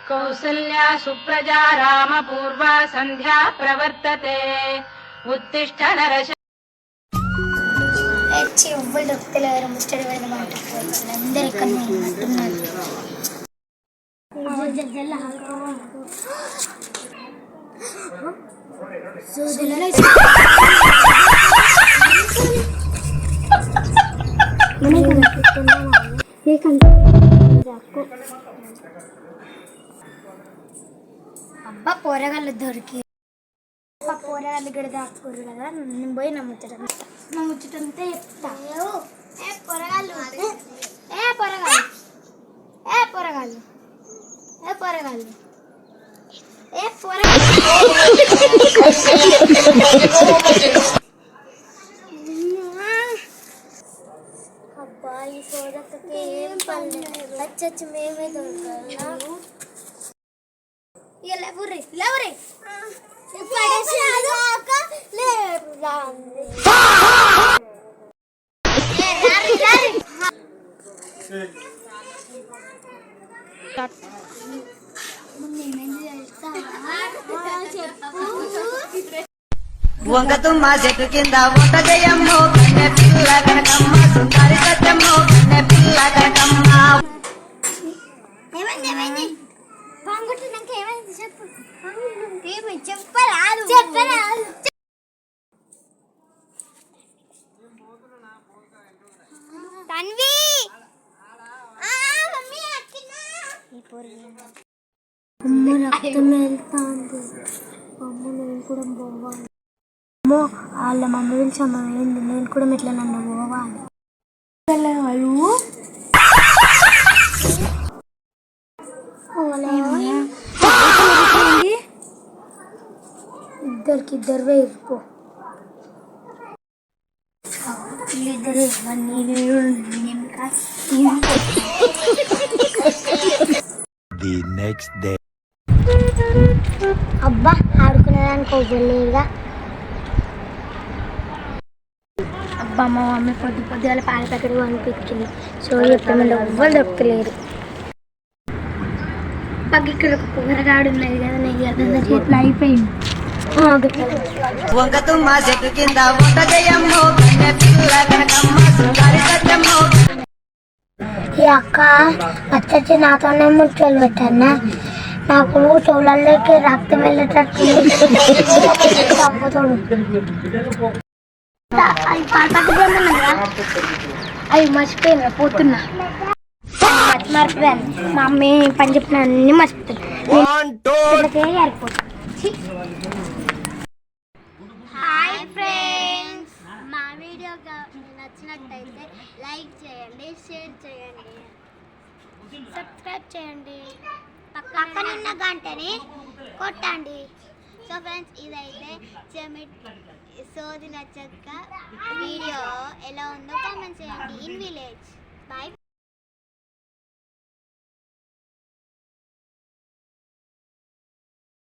కౌసల్యా సుప్రజా రామ పూర్వా సంధ్యా ప్రవర్తతే ఉత్తిష్ట నరశ ఎవ్వరు దొరుకుతలేరు ముచ్చడి వెళ్ళి మాట్లాడుకోవాలి అందరు ఇక్కడ ఉన్నట్టున్నారు అబ్బా పోరగాళ్ళు దొరికి పోరగాళ్ళు ఇక్కడ దాక్కురు కదా నేను పోయి నా ముచ్చటంతా చెప్తా పొరగాళ్ళు పొరగాళ్ళు పొరగాళ్ళు పొరగాళ్ళు అబ్బా ఈ సోదక్కకి ఏం పని వచ్చి మేమే దొరకాలి ఇక లేవురే లేవురే వంగతుమ్మ చెట్టు కింద వంట జయమ్మో కన్నె పిల్ల కనకమ్మ సుందరి సత్యమ్మో కన్నె పిల్ల కనకమ్మ. ఏమైంది బాగుంటున్నాక ఏమైంది చెప్పు చెప్పరాదు చెప్పరాదు తన్వి అమ్మ రక్తం వెళ్తాంది అమ్మ నేను కూడా పోవాలి అమ్మో వాళ్ళ మమ్మీ పిలిచి అమ్మ ఏంది నేను కూడా ఇట్లా నన్ను పోవాలి ఇద్దరు వేయిపో అబ్బా ఆడుకునేదానికి అవ్వలేదుగా అబ్బా మా మమ్మీ పొద్దుగాల పాల ప్యాకెట్ అనిపించింది సో ఎప్పుడు ఎవ్వరు దొరకలేరు పక్క ఇక్కడ ఒక పొగరగాడు ఉన్నది కదా నెయ్యి చేతిలో అయిపోయింది వంగతుమ్మ చెట్టు కింద వంట జయమ్మో కన్నె పిల్ల కనకమ్మ సుందరి సత్యమ్మో. ఈ అక్క వచ్చి నాతోనే ముచ్చలు పెట్టాను నాకు చెవులలోకి రక్తం వెళ్ళేటట్టు అవి మర్చిపోయినా పోతున్నా మర్చిపోయాను మా అమ్మ పని చెప్పిన అన్ని మర్చిపోతాను హాయ్ ఫ్రెండ్స్ మా వీడియో నచ్చినట్టయితే లైక్ చేయండి షేర్ చేయండి సబ్స్క్రైబ్ చేయండి పక్కనున్న గంటని కొట్టండి సో ఫ్రెండ్స్ ఇదైతే సోది నచ్చక వీడియో ఎలా ఉందో కామెంట్ చేయండి ఇన్ విలేజ్ బాయ్.